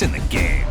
It's in the game.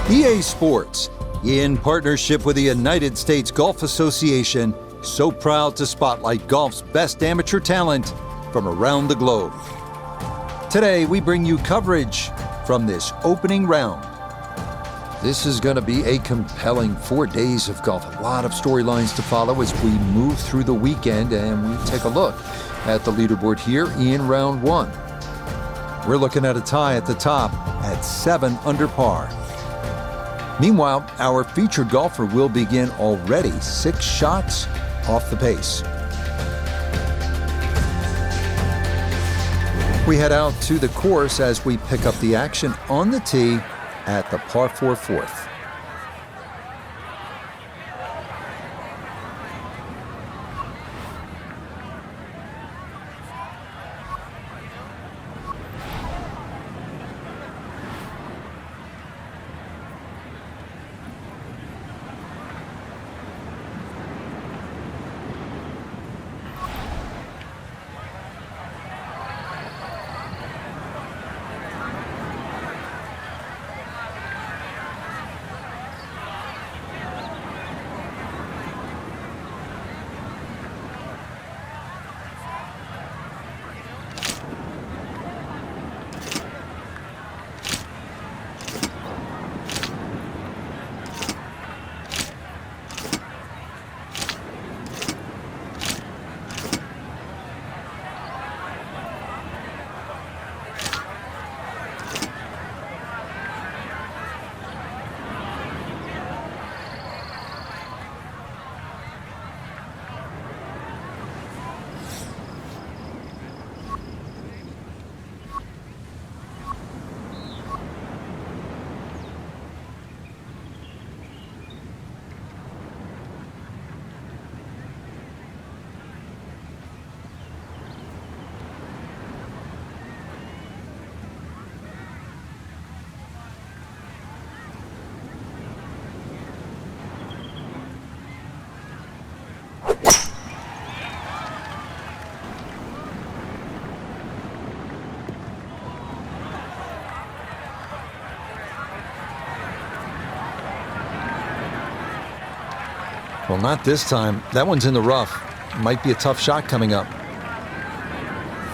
EA Sports, in partnership with the United States Golf Association, so proud to spotlight golf's best amateur talent from around the globe. Today, we bring you coverage from this opening round. This is going to be a compelling 4 days of golf. A lot of storylines to follow as we move through the weekend, and we take a look at the leaderboard here in round one. We're looking at a tie at the top at 7 under par. Meanwhile, our featured golfer will begin already 6 shots off the pace. We head out to the course as we pick up the action on the tee at the par 4 fourth. Well, not this time. That one's in the rough. Might be a tough shot coming up.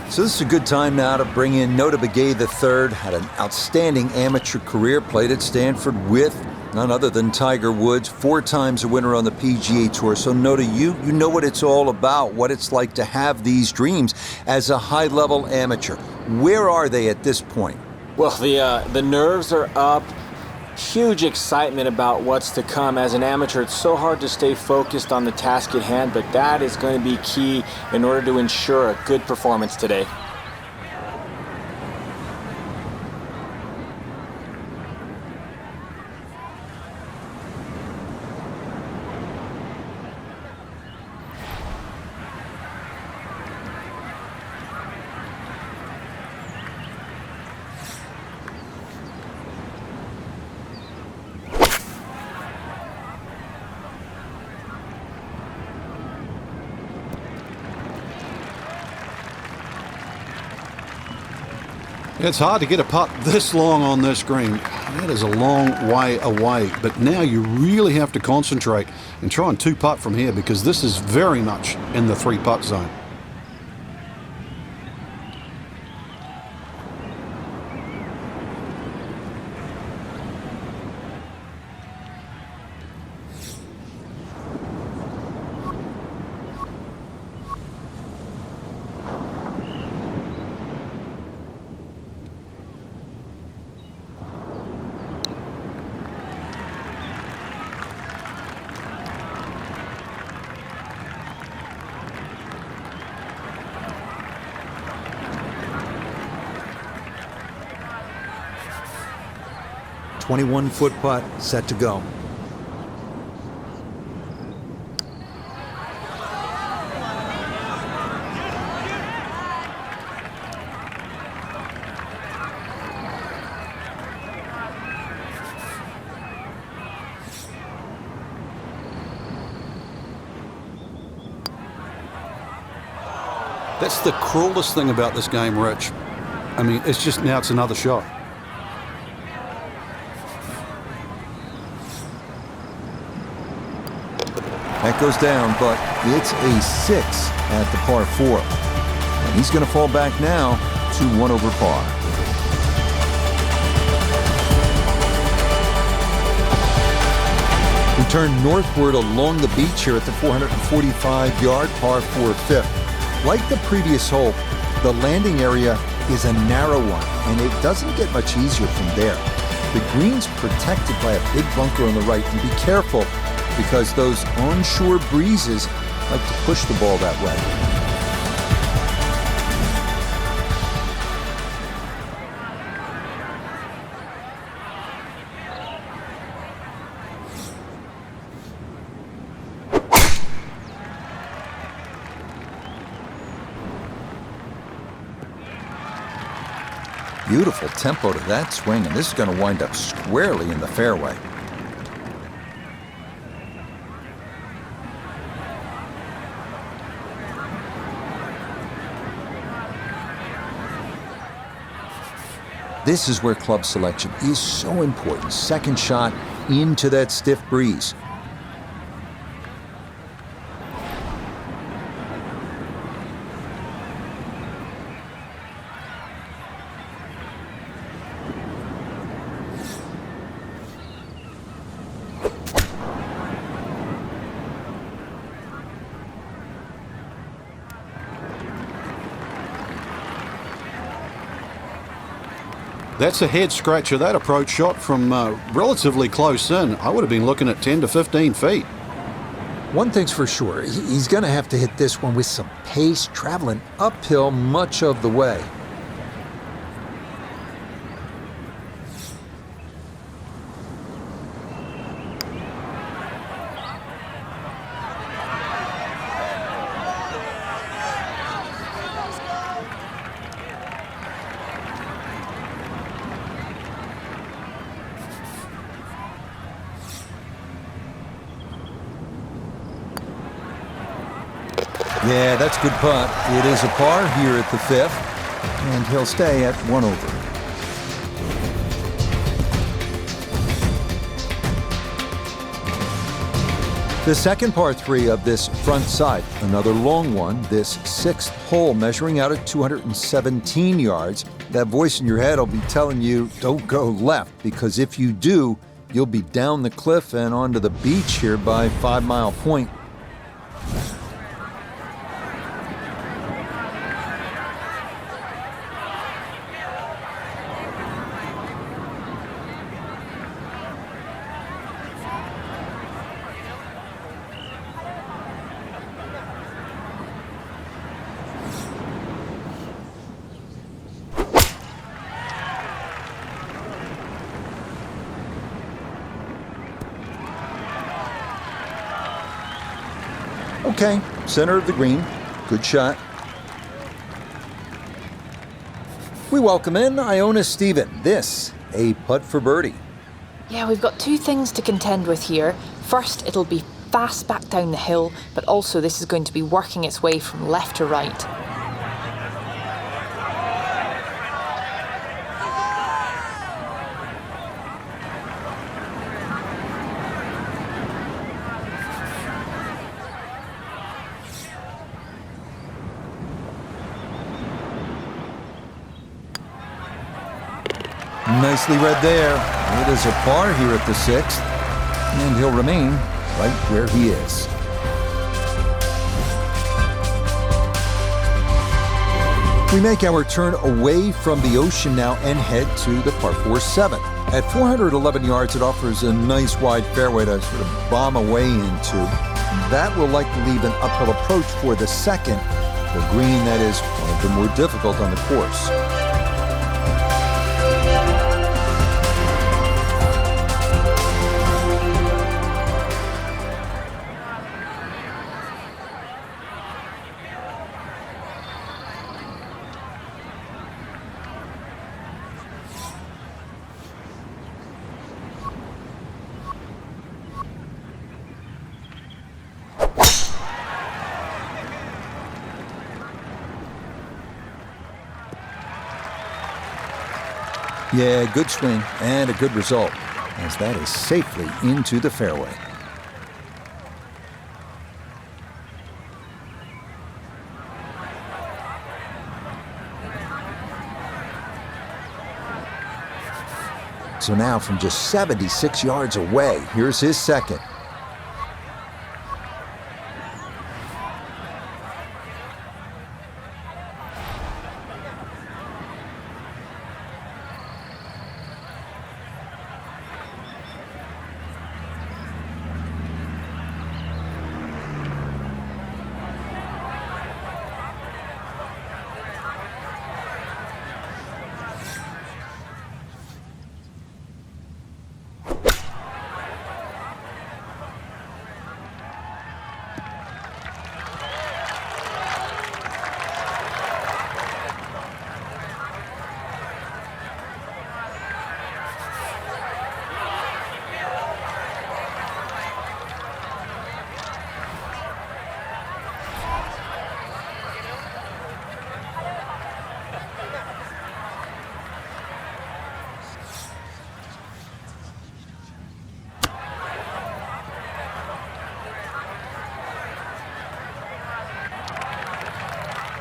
So this is a good time now to bring in Nota Begay III. Had an outstanding amateur career, played at Stanford with none other than Tiger Woods, 4 times a winner on the PGA Tour. So Nota, you know what it's all about, what it's like to have these dreams as a high-level amateur. Where are they at this point? Well, the nerves are up. Huge excitement about what's to come. As an amateur, it's so hard to stay focused on the task at hand, but that is going to be key in order to ensure a good performance today. It's hard to get a putt this long on this green. That is a long way away, but now you really have to concentrate and try and 2-putt from here because this is very much in the 3-putt zone. .21-foot putt, set to go. That's the cruelest thing about this game, Rich. I mean, it's just now it's another shot. That goes down, but it's a 6 at the par 4. And he's going to fall back now to 1 over par. We turn northward along the beach here at the 445-yard par 4 fifth. Like the previous hole, the landing area is a narrow one, and it doesn't get much easier from there. The green's protected by a big bunker on the right, and be careful because those onshore breezes like to push the ball that way. Beautiful tempo to that swing, and this is going to wind up squarely in the fairway. This is where club selection is so important. Second shot into that stiff breeze. That's a head scratcher. That approach shot from relatively close in. I would have been looking at 10 to 15 feet. One thing's for sure, he's going to have to hit this one with some pace, traveling uphill much of the way. Yeah, that's a good putt. It is a par here at the 5th, and he'll stay at 1 over. The second par 3 of this front side, another long one, this 6th hole measuring out at 217 yards. That voice in your head will be telling you, don't go left, because if you do, you'll be down the cliff and onto the beach here by 5 Mile Point. Okay, center of the green. Good shot. We welcome in Iona Stephen. This, a putt for birdie. Yeah, we've got two things to contend with here. First, it'll be fast back down the hill, but also this is going to be working its way from left to right. Nicely read there. It is a par here at the 6th, and he'll remain right where he is. We make our turn away from the ocean now and head to the par 4 7. At 411 yards, it offers a nice wide fairway to sort of bomb away into. That will likely leave an uphill approach for the second, the green that is one of the more difficult on the course. Yeah, good swing and a good result, as that is safely into the fairway. So now from just 76 yards away, here's his second.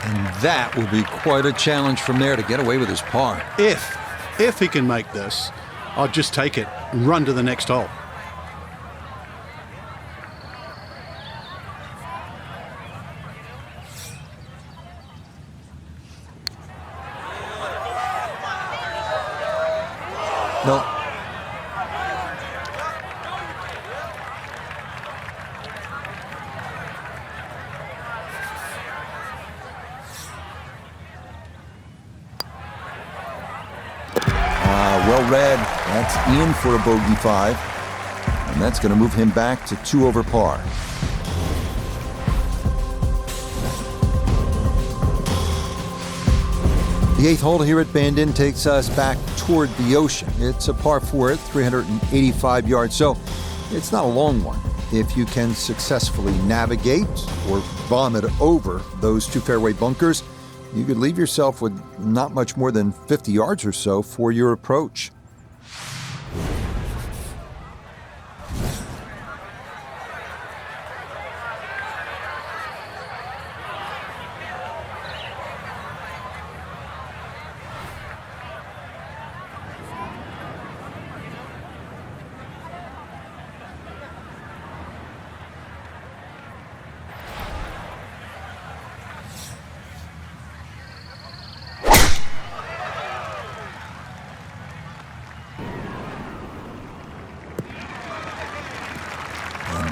And that will be quite a challenge from there to get away with his par. If he can make this, I'll just take it and run to the next hole. No. Well read. That's in for a bogey 5. And that's going to move him back to 2 over par. The 8th hole here at Bandon takes us back toward the ocean. It's a par 4 at 385 yards, so it's not a long one. If you can successfully navigate or vomit over those 2 fairway bunkers, you could leave yourself with not much more than 50 yards or so for your approach.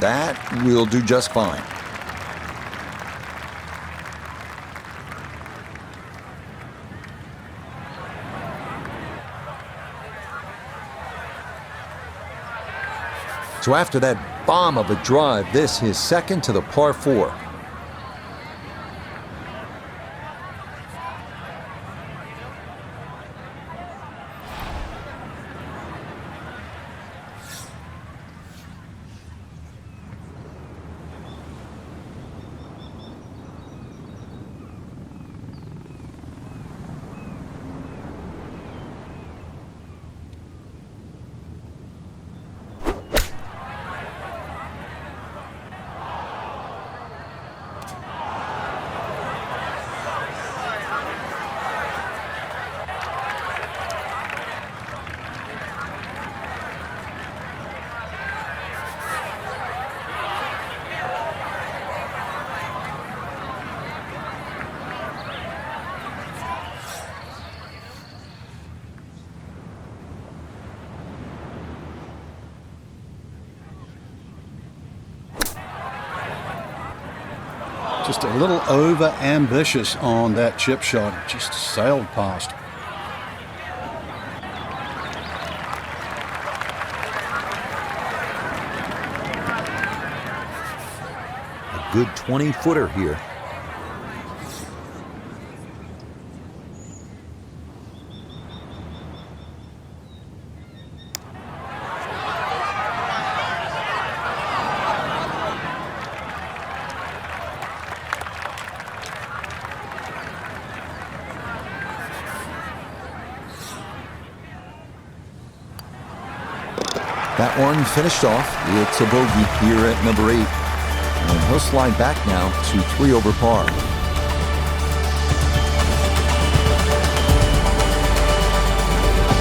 That will do just fine. So after that bomb of a drive, this is second to the par 4. Just a little over-ambitious on that chip shot. Just sailed past. A good 20-footer here. That one finished off. It's a bogey here at number 8. And he'll slide back now to 3 over par.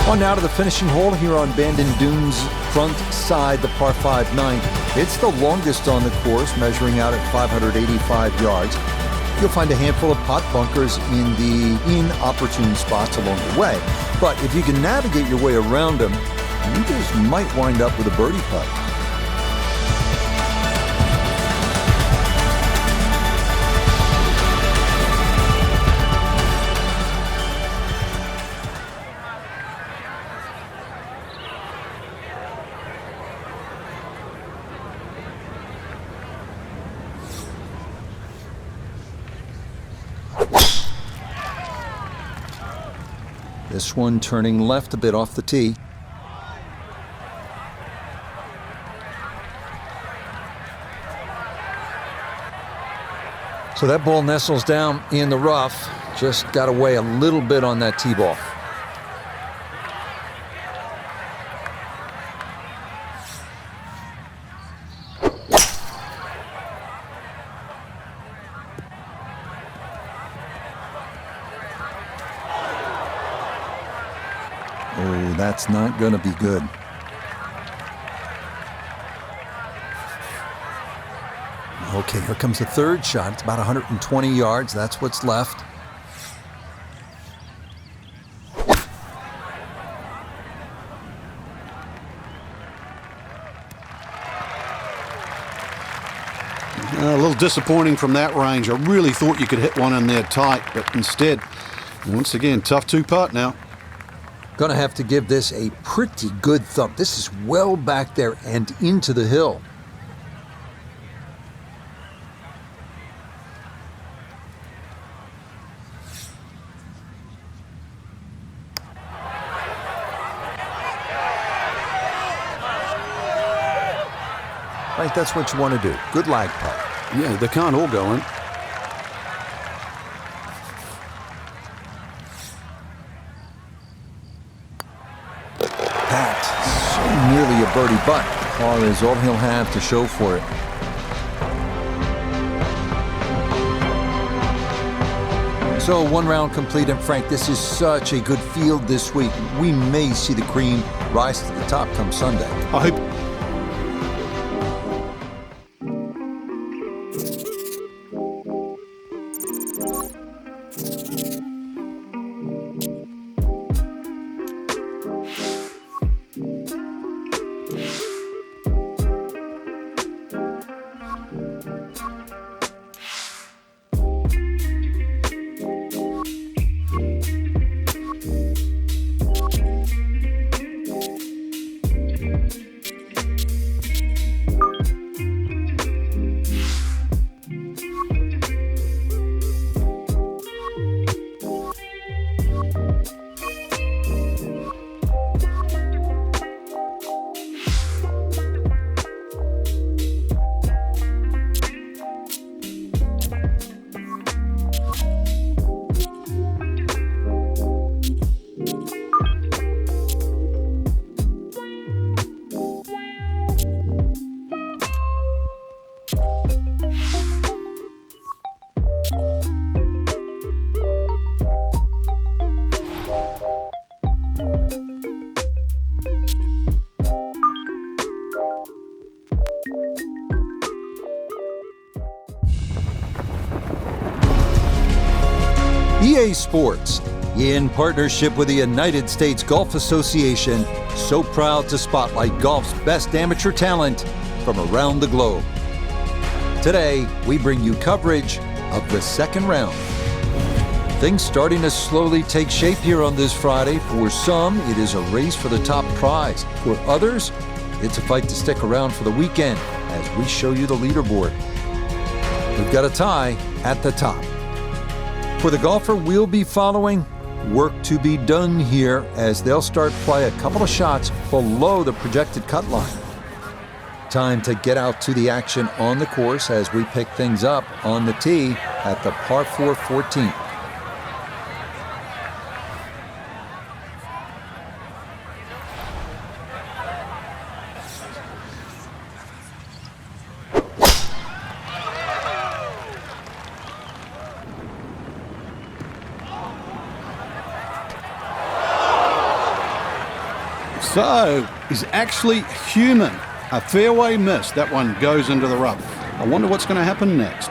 On now to the finishing hole here on Bandon Dunes front side, the par 5 9th. It's the longest on the course, measuring out at 585 yards. You'll find a handful of pot bunkers in the inopportune spots along the way. But if you can navigate your way around them, you just might wind up with a birdie putt. This one turning left a bit off the tee. So that ball nestles down in the rough. Just got away a little bit on that tee ball. Oh, that's not going to be good. Okay, here comes the third shot. It's about 120 yards. That's what's left. A little disappointing from that range. I really thought you could hit one in there tight, but instead, once again, tough 2-putt now. Gonna have to give this a pretty good thump. This is well back there and into the hill. Right, that's what you want to do. Good lag putt. Yeah, they can't all go in. That, so nearly a birdie, but par is all he'll have to show for it. So 1 round complete, and Frank, this is such a good field this week. We may see the cream rise to the top come Sunday. I hope. EA Sports, in partnership with the United States Golf Association, so proud to spotlight golf's best amateur talent from around the globe. Today, we bring you coverage of the second round. Things starting to slowly take shape here on this Friday. For some, it is a race for the top prize. For others, it's a fight to stick around for the weekend as we show you the leaderboard. We've got a tie at the top. For the golfer we'll be following, work to be done here as they'll start play a couple of shots below the projected cut line. Time to get out to the action on the course as we pick things up on the tee at the par 4 14th. So, is actually human. A fairway miss. That one goes into the rough. I wonder what's going to happen next.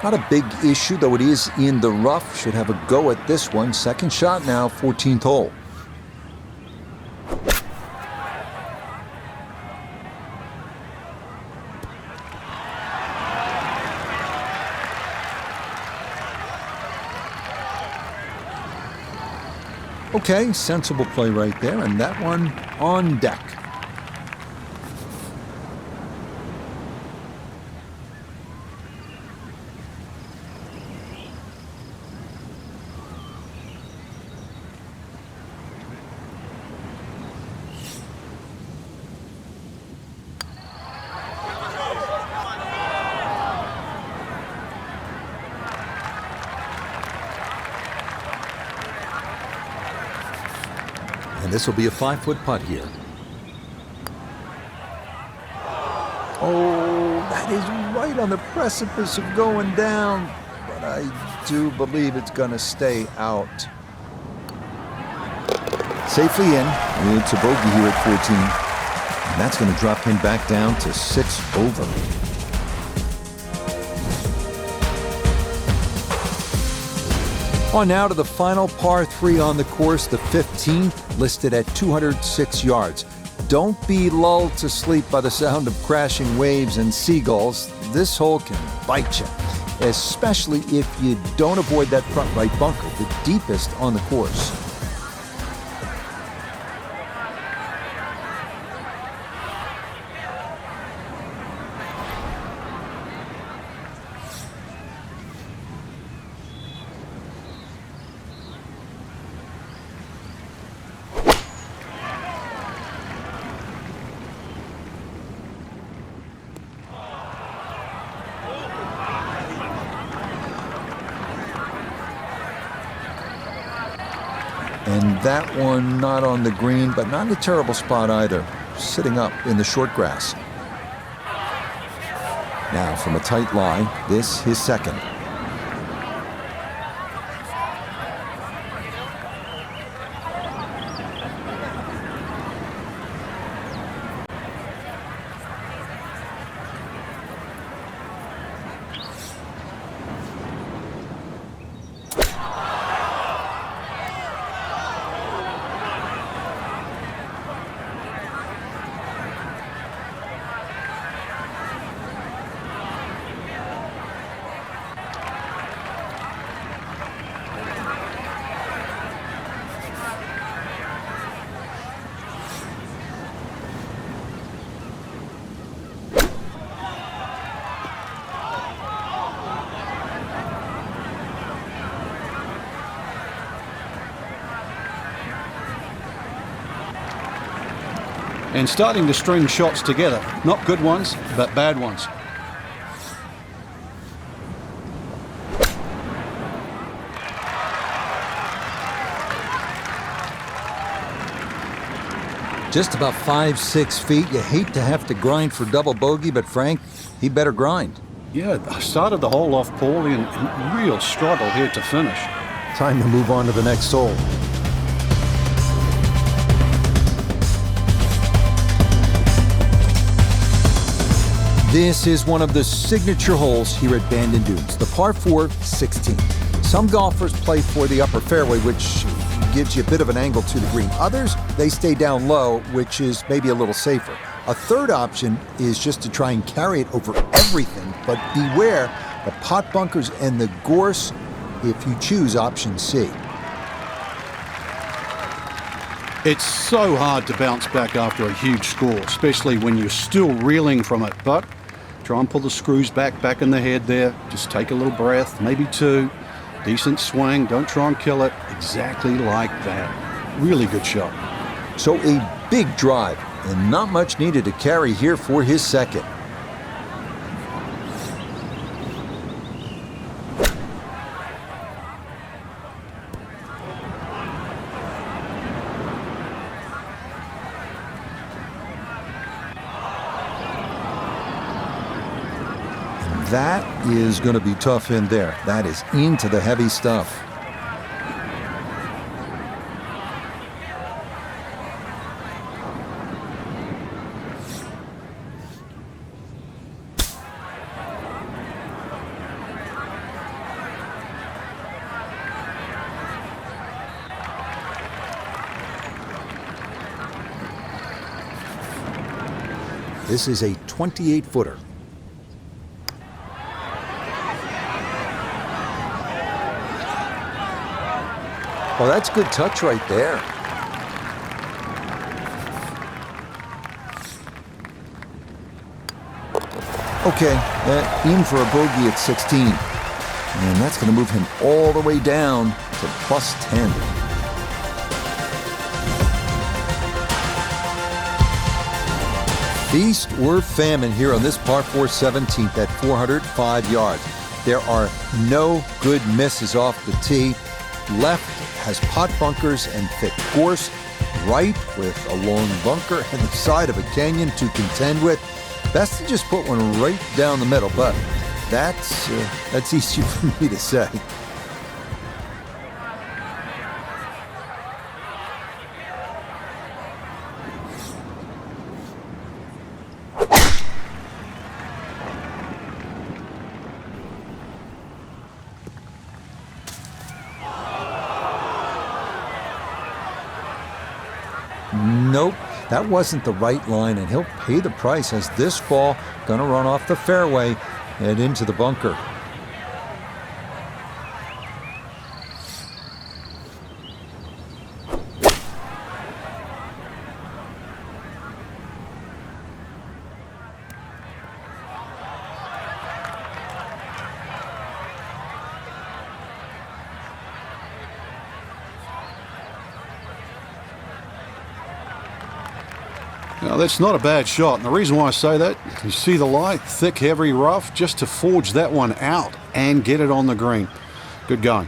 Not a big issue, though it is in the rough. Should have a go at this one. Second shot now, 14th hole. Okay, sensible play right there, and that one on deck. And this will be a 5-foot putt here. Oh, that is right on the precipice of going down. But I do believe it's going to stay out. Safely in. It's a bogey here at 14. And that's going to drop him back down to 6 over. On now to the final par 3 on the course, the 15th, listed at 206 yards. Don't be lulled to sleep by the sound of crashing waves and seagulls. This hole can bite you, especially if you don't avoid that front right bunker, the deepest on the course. And that one not on the green, but not in a terrible spot either, sitting up in the short grass. Now from a tight lie, this his second. And starting to string shots together. Not good ones, but bad ones. Just about 5-6 feet. You hate to have to grind for double bogey, but Frank, he better grind. Yeah, I started the hole off poorly and real struggle here to finish. Time to move on to the next hole. This is one of the signature holes here at Bandon Dunes, the par 4 16. Some golfers play for the upper fairway, which gives you a bit of an angle to the green. Others, they stay down low, which is maybe a little safer. A third option is just to try and carry it over everything, but beware the pot bunkers and the gorse if you choose option C. It's so hard to bounce back after a huge score, especially when you're still reeling from it, but try and pull the screws back in the head there. Just take a little breath, maybe two. Decent swing, don't try and kill it. Exactly like that. Really good shot. So a big drive, and not much needed to carry here for his second. That is going to be tough in there. That is into the heavy stuff. This is a 28-footer. Well, that's good touch right there. Okay, in for a bogey at 16. And that's going to move him all the way down to plus 10. Feast or famine here on this par 4 17th at 405 yards. There are no good misses off the tee. Left has pot bunkers and thick gorse. Right with a long bunker and the side of a canyon to contend with. Best to just put one right down the middle, but that's easy for me to say. Nope, that wasn't the right line, and he'll pay the price as this ball gonna run off the fairway and into the bunker. Now, that's not a bad shot, and the reason why I say that, you see the lie, thick, heavy, rough, just to forge that one out and get it on the green. Good going.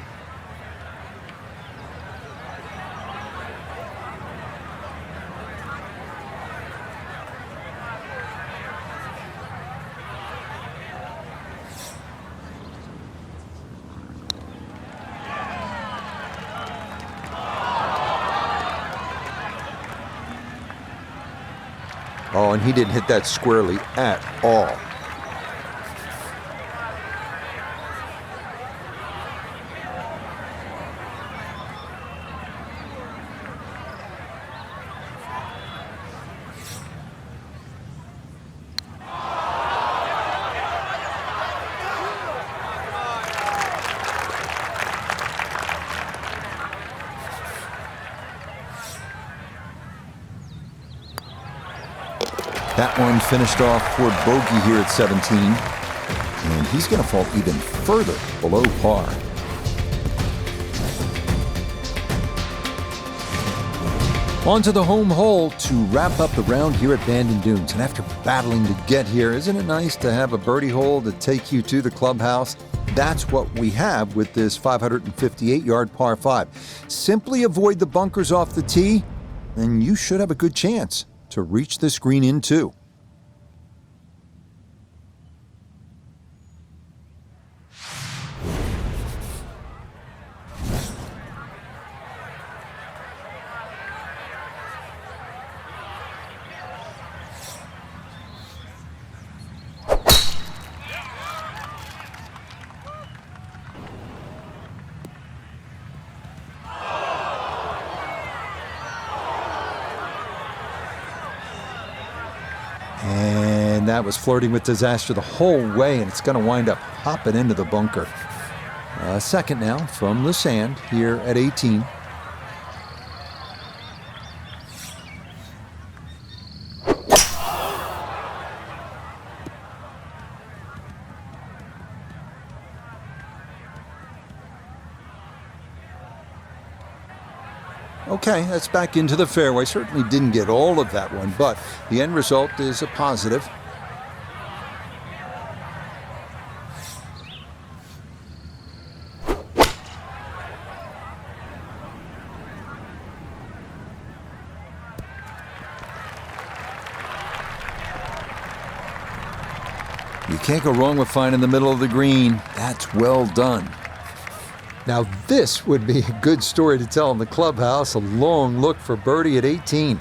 Oh, and he didn't hit that squarely at all. That one finished off for bogey here at 17, and he's going to fall even further below par. On to the home hole to wrap up the round here at Bandon Dunes. And after battling to get here, isn't it nice to have a birdie hole to take you to the clubhouse? That's what we have with this 558-yard par 5. Simply avoid the bunkers off the tee, and you should have a good chance to reach this green in too. and that was flirting with disaster the whole way, and it's going to wind up hopping into the bunker. Second now from the sand here at 18. Okay, that's back into the fairway. Certainly didn't get all of that one, but the end result is a positive. You can't go wrong with finding the middle of the green. That's well done. Now this would be a good story to tell in the clubhouse, a long look for birdie at 18.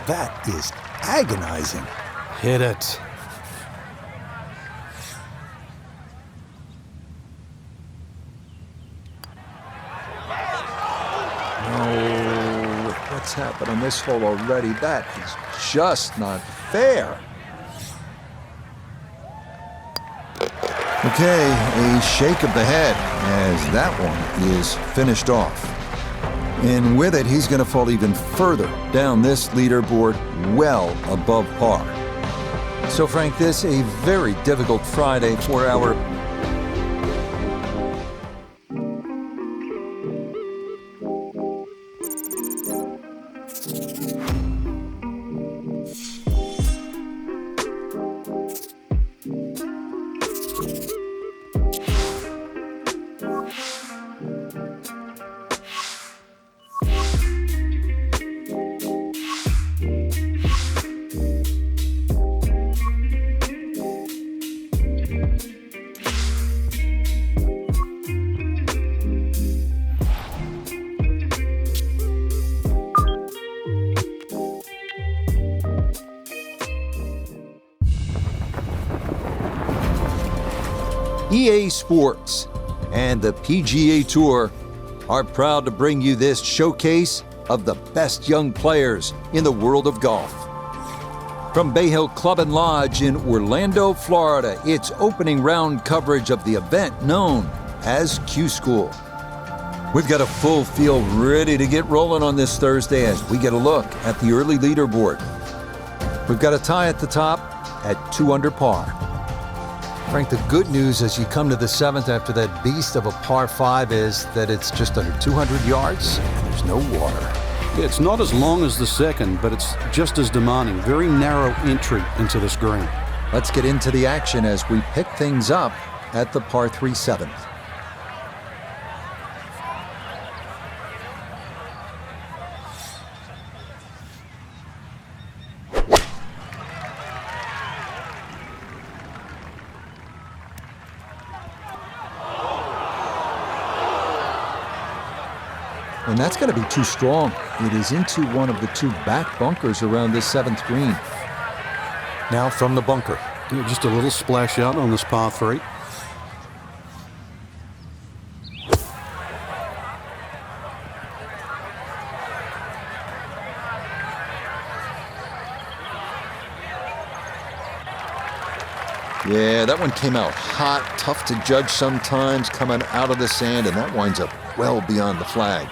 That is agonizing. Hit it. Oh, with what's happened on this hole already, that is just not fair. Okay, a shake of the head as that one is finished off. And with it, he's going to fall even further down this leaderboard, well above par. So, Frank, this is a very difficult Friday for our... EA Sports and the PGA Tour are proud to bring you this showcase of the best young players in the world of golf. From Bay Hill Club and Lodge in Orlando, Florida, it's opening round coverage of the event known as Q School. We've got a full field ready to get rolling on this Thursday as we get a look at the early leaderboard. We've got a tie at the top at 2 under par. Frank, the good news as you come to the 7th after that beast of a par 5 is that it's just under 200 yards and there's no water. Yeah, it's not as long as the second, but it's just as demanding. Very narrow entry into this green. Let's get into the action as we pick things up at the par 3 7th. And that's going to be too strong. It is into one of the 2 back bunkers around this 7th green. Now from the bunker. Yeah, just a little splash out on this par 3. Yeah, that one came out hot, tough to judge sometimes, coming out of the sand, and that winds up well beyond the flag.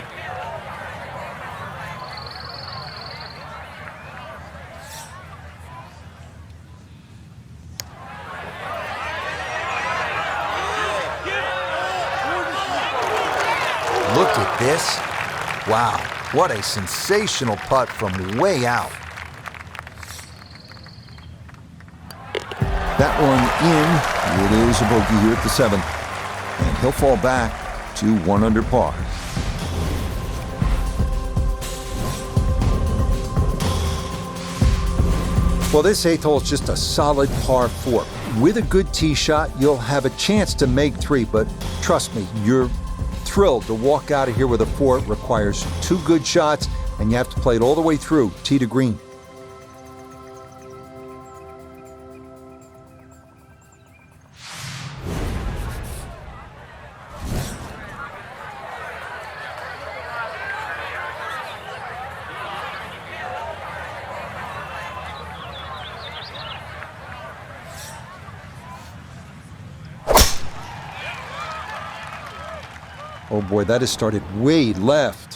Look at this. Wow, what a sensational putt from way out. That one in. It is a bogey here at the 7th. And he'll fall back to 1 under par. Well, this 8th hole is just a solid par 4. With a good tee shot, you'll have a chance to make 3, but trust me, you're thrilled to walk out of here with a 4. It requires 2 good shots, and you have to play it all the way through, tee to green. Oh boy, that has started way left.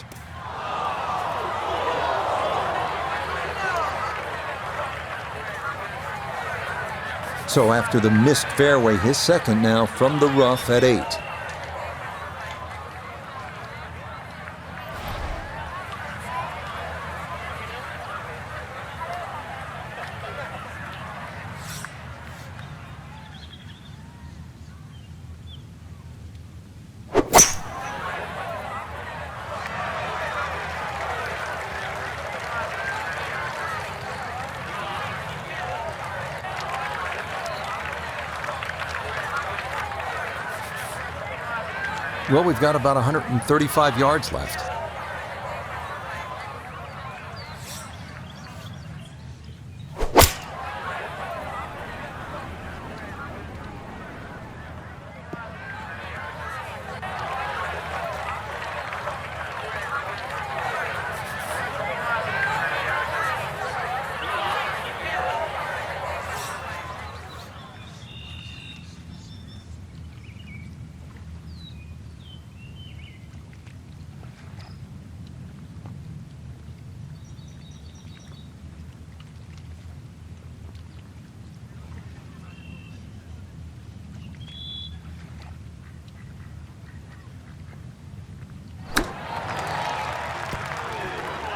So after the missed fairway, his second now from the rough at 8. Well, we've got about 135 yards left.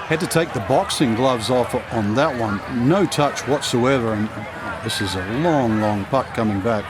Had to take the boxing gloves off on that one. No touch whatsoever, and this is a long, long putt coming back.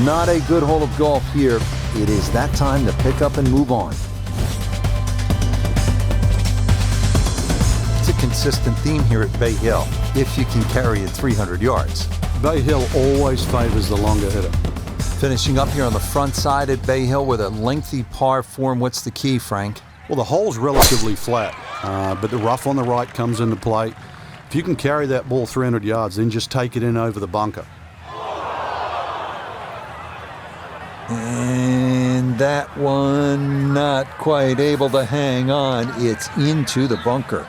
Not a good hole of golf here. It is that time to pick up and move on. It's a consistent theme here at Bay Hill, if you can carry it 300 yards. Bay Hill always favors the longer hitter. Finishing up here on the front side at Bay Hill with a lengthy par 4. And what's the key, Frank? Well, the hole's relatively flat, but the rough on the right comes into play. If you can carry that ball 300 yards, then just take it in over the bunker. And that one not quite able to hang on. It's into the bunker.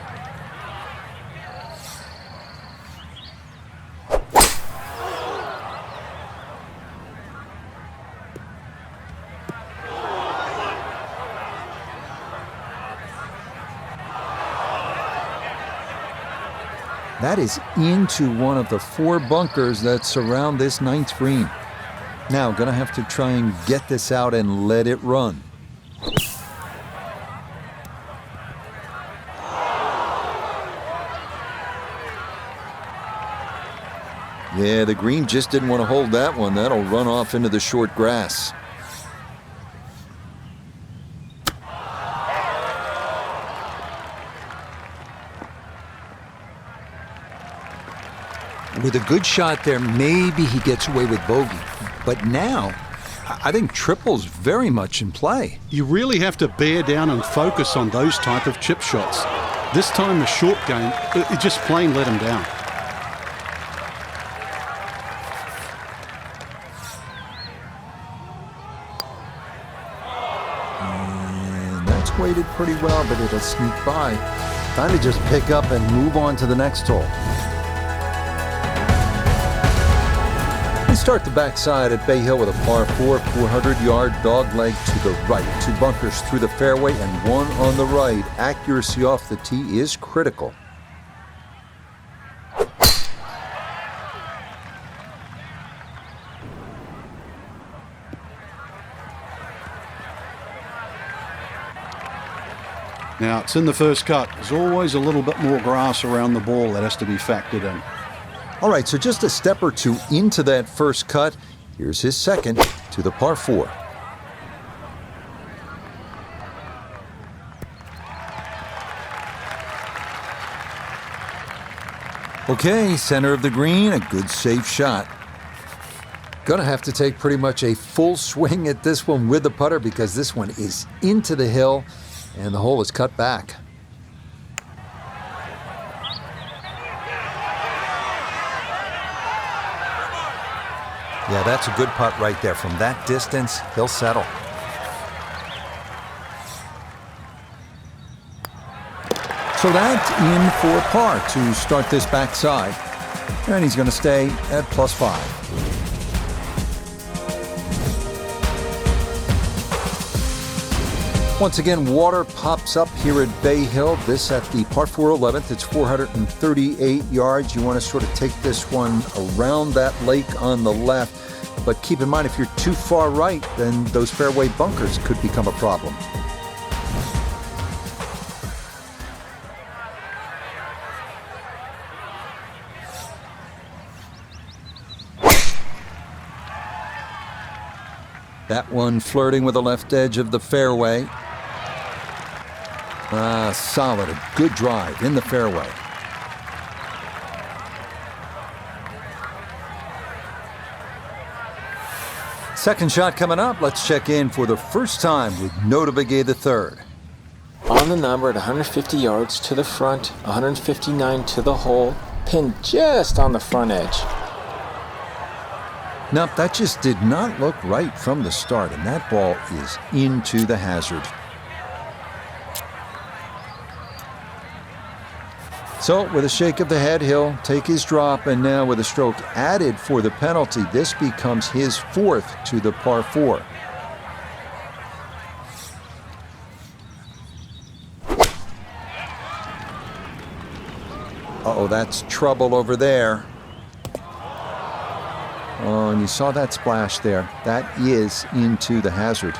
That is into one of the 4 bunkers that surround this 9th green. Now, gonna have to try and get this out and let it run. Yeah, the green just didn't want to hold that one. That'll run off into the short grass. With a good shot there, maybe he gets away with bogey. But now, I think triple's very much in play. You really have to bear down and focus on those type of chip shots. This time the short game, it just plain let him down. And that's weighted pretty well, but it'll sneak by. Time to just pick up and move on to the next hole. start the backside at Bay Hill with a par 4, 400-yard dogleg to the right. 2 bunkers through the fairway and 1 on the right. Accuracy off the tee is critical. Now, it's in the first cut. There's always a little bit more grass around the ball that has to be factored in. All right, so just a step or 2 into that first cut. Here's his second to the par 4. Okay, center of the green, a good safe shot. Gonna have to take pretty much a full swing at this one with the putter because this one is into the hill and the hole is cut back. Yeah, that's a good putt right there. From that distance, he'll settle. So that's in for par to start this backside. And he's going to stay at +5. Once again, water pops up here at Bay Hill. This at the par 4 11th. It's 438 yards. You want to sort of take this one around that lake on the left. But keep in mind, if you're too far right, then those fairway bunkers could become a problem. That one flirting with the left edge of the fairway. Solid, a good drive in the fairway. Second shot coming up. Let's check in for the first time with Notability the third. On the number at 150 yards to the front, 159 to the hole, pinned just on the front edge. Nope, that just did not look right from the start, and that ball is into the hazard. So, with a shake of the head, he'll take his drop, and now with a stroke added for the penalty, this becomes his 4th to the par 4. Uh-oh, that's trouble over there. Oh, and you saw that splash there. That is into the hazard.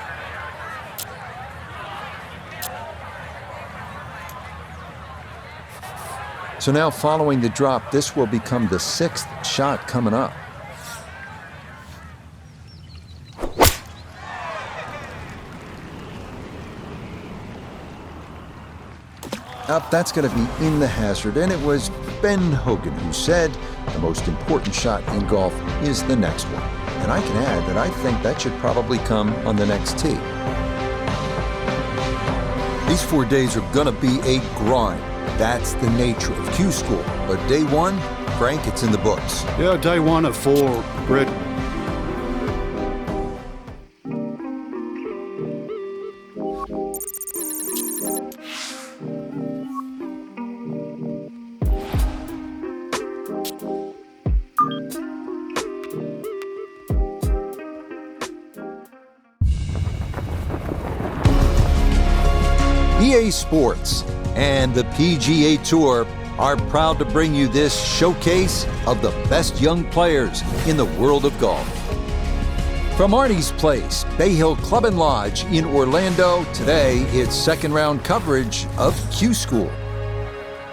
So now following the drop, this will become the 6th shot coming up. Up, that's going to be in the hazard, and it was Ben Hogan who said the most important shot in golf is the next one. And I can add that I think that should probably come on the next tee. These 4 days are going to be a grind. That's the nature of Q School. But day 1, Frank, it's in the books. Yeah, day 1 at 4, Brett. EA Sports and the PGA Tour are proud to bring you this showcase of the best young players in the world of golf. From Arnie's Place, Bay Hill Club and Lodge in Orlando, today it's second round coverage of Q School.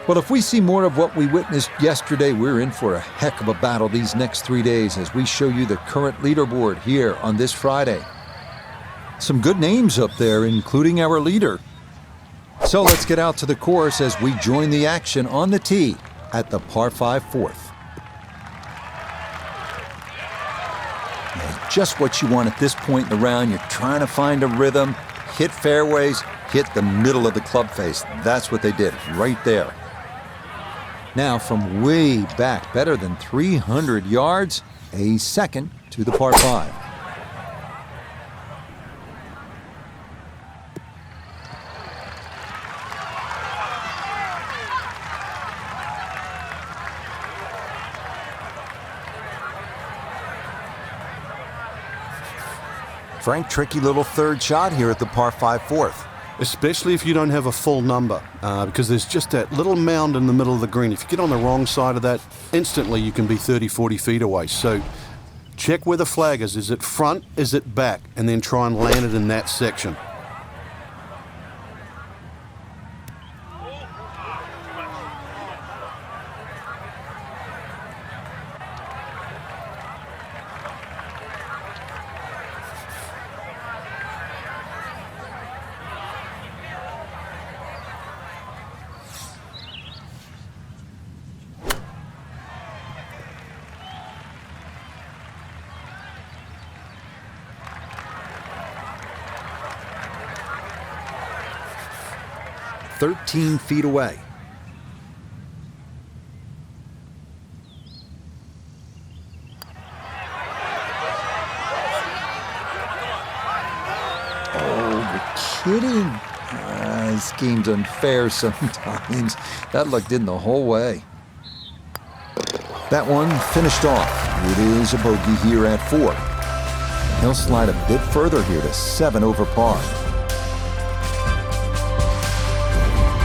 Well, if we see more of what we witnessed yesterday, we're in for a heck of a battle these next 3 days as we show you the current leaderboard here on this Friday. Some good names up there, including our leader. So let's get out to the course as we join the action on the tee at the par 5 4th. Just what you want at this point in the round. You're trying to find a rhythm, hit fairways, hit the middle of the club face. That's what they did right there. Now from way back, better than 300 yards, a second to the par 5. Frank, tricky little third shot here at the par 5 fourth. Especially if you don't have a full number, because there's just that little mound in the middle of the green. If you get on the wrong side of that, instantly you can be 30, 40 feet away. So check where the flag is. Is it front? Is it back? And then try and land it in that section. "13 feet away." Oh, you're kidding. This game's unfair sometimes. That looked in the whole way. That one finished off. It is a bogey here at 4. He'll slide a bit further here to 7 over par.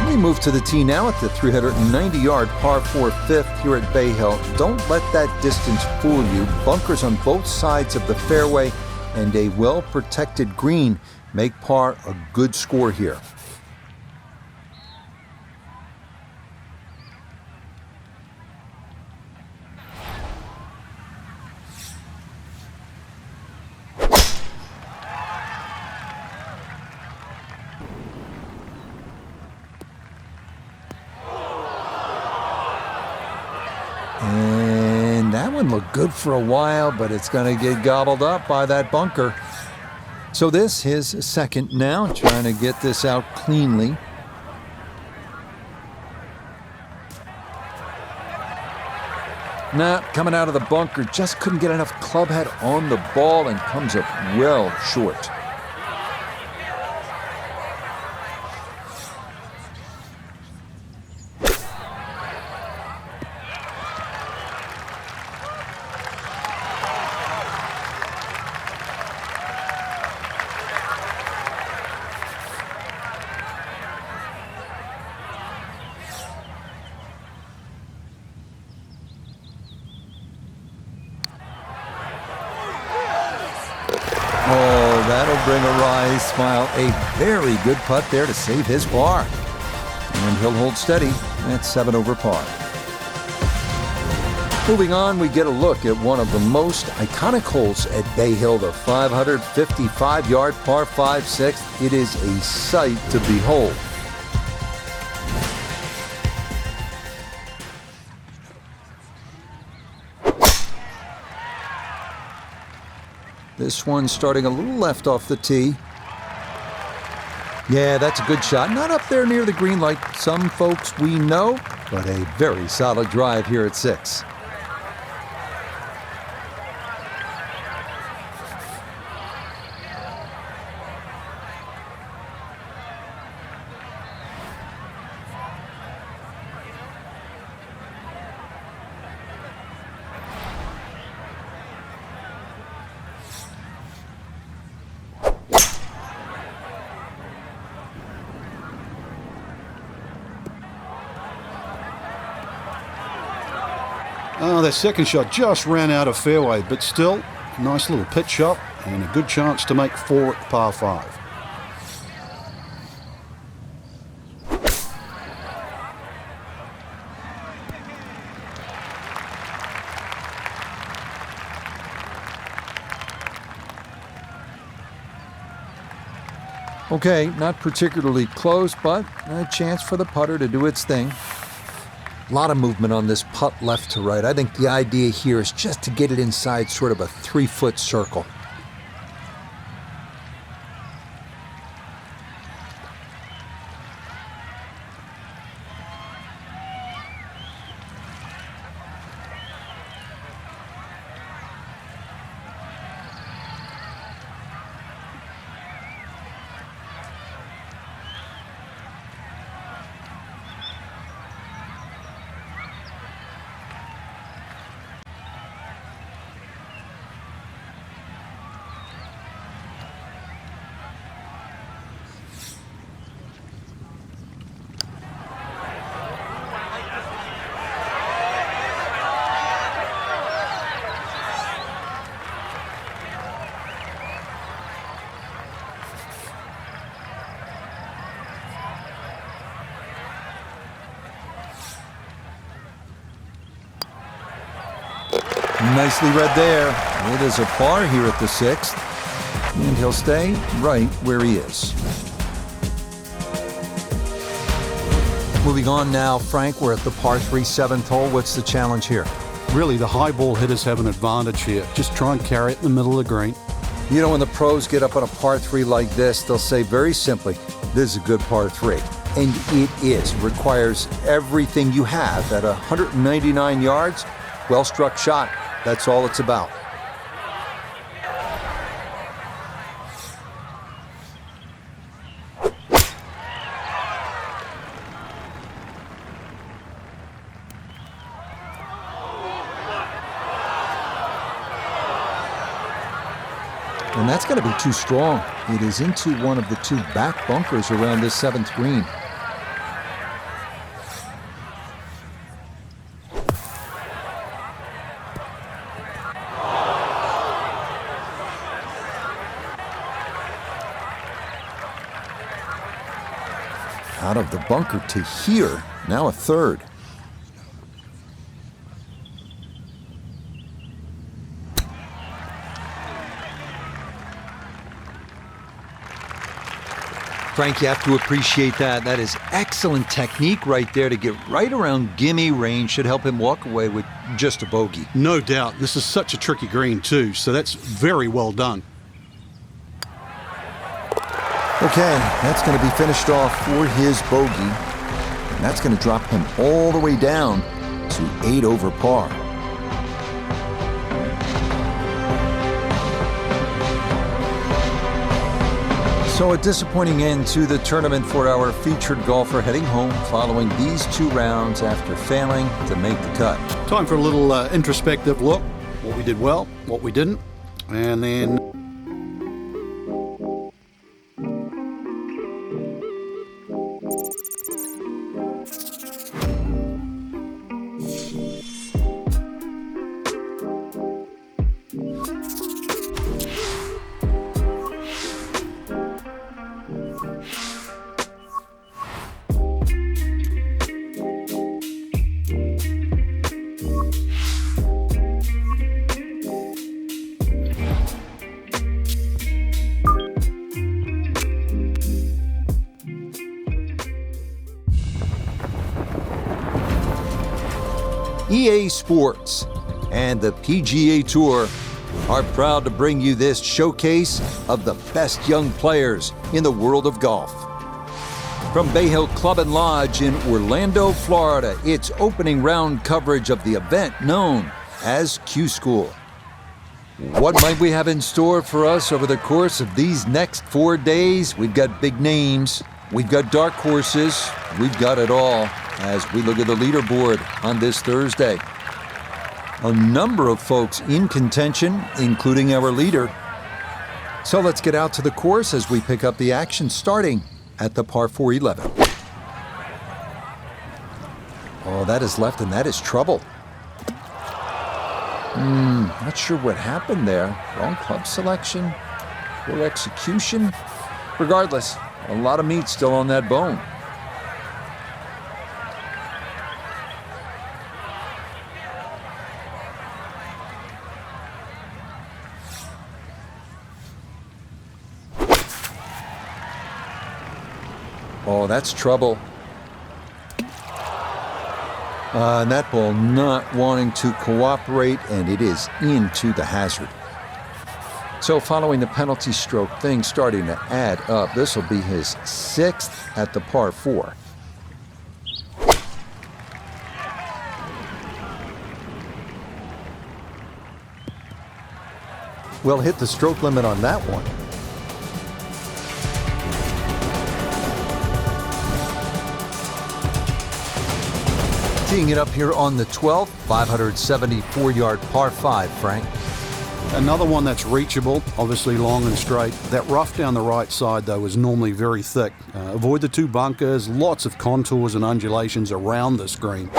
We move to the tee now at the 390-yard par 4 fifth here at Bay Hill. Don't let that distance fool you. Bunkers on both sides of the fairway and a well-protected green make par a good score here. And that one looked good for a while, but it's going to get gobbled up by that bunker. So this, his second now, trying to get this out cleanly. Nah, coming out of the bunker, just couldn't get enough club head on the ball and comes up well short. Oh, that'll bring a wry smile. A very good putt there to save his par. And he'll hold steady at 7 over par. Moving on, we get a look at one of the most iconic holes at Bay Hill, the 555-yard par 5 sixth. It is a sight to behold. This one starting a little left off the tee. Yeah, that's a good shot. Not up there near the green like some folks we know, but a very solid drive here at 6. Oh, that second shot just ran out of fairway, but still, nice little pitch shot and a good chance to make 4 at par 5. Okay, not particularly close, but a chance for the putter to do its thing. A lot of movement on this putt left to right. I think the idea here is just to get it inside sort of a 3-foot circle. Nicely read there. It is a par here at the 6th, and he'll stay right where he is. Moving on now, Frank, we're at the par 3 7th hole. What's the challenge here? Really, the high ball hitters have an advantage here. Just try and carry it in the middle of the green. You know, when the pros get up on a par 3 like this, they'll say very simply, this is a good par 3. And it is. It requires everything you have at 199 yards. Well-struck shot. That's all it's about. And that's going to be too strong. It is into one of the 2 back bunkers around this 7th green. Out of the bunker to here, now a 3rd. Frank, you have to appreciate that. That is excellent technique right there to get right around gimme range. Should help him walk away with just a bogey. No doubt. This is such a tricky green too, so that's very well done. Okay, that's going to be finished off for his bogey. And that's going to drop him all the way down to 8 over par. So a disappointing end to the tournament for our featured golfer heading home following these 2 rounds after failing to make the cut. Time for a little introspective look. What we did well, what we didn't, and then EA Sports and the PGA Tour are proud to bring you this showcase of the best young players in the world of golf. From Bay Hill Club and Lodge in Orlando, Florida, it's opening round coverage of the event known as Q School. What might we have in store for us over the course of these next 4 days? We've got big names, we've got dark horses, we've got it all as we look at the leaderboard on this Thursday. A number of folks in contention, including our leader. So let's get out to the course as we pick up the action starting at the par 4 11. Oh, that is left and that is trouble. Not sure what happened there. Wrong club selection, poor execution. Regardless, a lot of meat still on that bone. Oh, that's trouble. And that ball not wanting to cooperate, and it is into the hazard. So following the penalty stroke, things starting to add up. This will be his 6th at the par 4. Well, hit the stroke limit on that one. Teeing it up here on the 12th, 574-yard par 5, Frank. another one that's reachable, obviously long and straight. That rough down the right side, though, is normally very thick. Avoid the 2 bunkers, lots of contours and undulations around this green.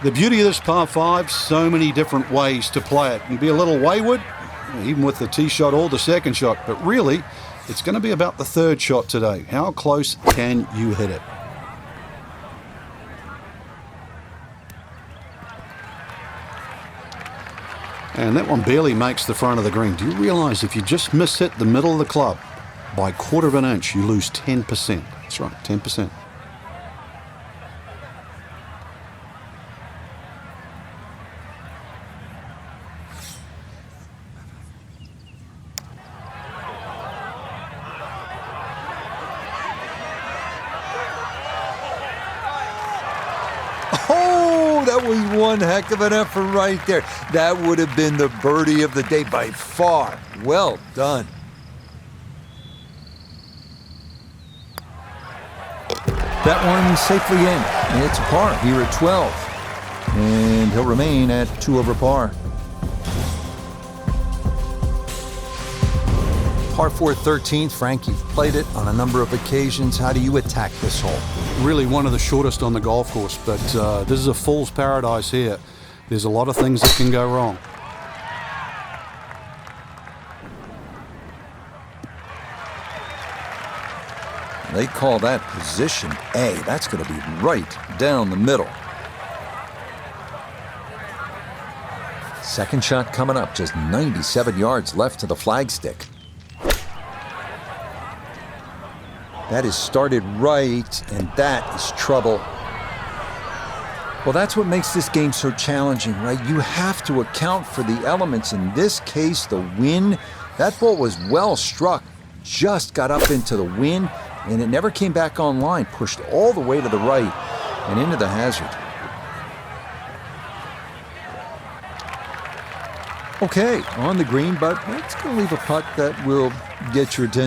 The beauty of this par 5, so many different ways to play it. You can be a little wayward, even with the tee shot or the second shot, but really, it's going to be about the third shot today. How close can you hit it? And that one barely makes the front of the green. Do you realize if you just miss hit the middle of the club by 1/4 of an inch, you lose 10%. That's right, 10%. Oh, that was one heck of an effort right there. That would have been the birdie of the day by far. Well done. That one safely in. It's a par here at 12. And he'll remain at 2 over par. Par 4 13th. Frank, you've played it on a number of occasions. How do you attack this hole? Really one of the shortest on the golf course, but this is a fool's paradise here. There's a lot of things that can go wrong. They call that position A. That's going to be right down the middle. Second shot coming up, just 97 yards left to the flagstick. That is started right, and that is trouble. Well, that's what makes this game so challenging, right? You have to account for the elements. In this case, the wind. That ball was well struck, just got up into the wind, and it never came back online, pushed all the way to the right and into the hazard. Okay, on the green, but it's going to leave a putt that will get your attention.